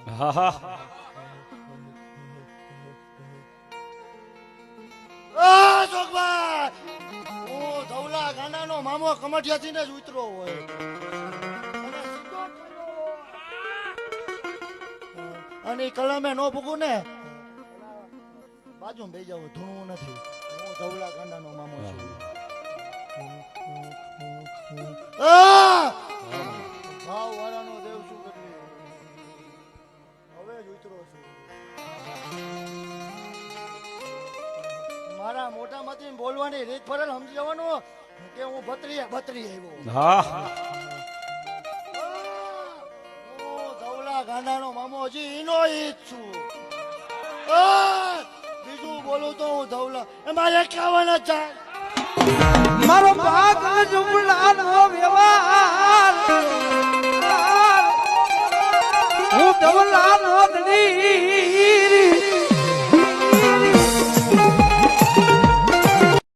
હા હા જોગભાઈ હું ધવલા ગાંડાનો મામો કમઠિયાથી ને જ ઉતરો હોય અને કલમે નો ભૂગું ને બાજુ બેસી જાવ ધૂણવું નથી હું ધવલા ગાંડાનો મામો છું ભાવ વાળાનો દેવ શું કરવી હવે જ ઉતરો છું મારા મોઢામાંથી બોલવાની રીત ફરેલ સમજી જવાનું કે હું બતરી આવ્યો હા હું ધવલા ગાંડાનો મામો હજી ઈનો ઈ જ છું બીજું બોલું તો હું ધવલા એમાં 51 જ જાય મારો ભાગ જુમલાનો વ્યવહાર હું ધવલા નોંધણી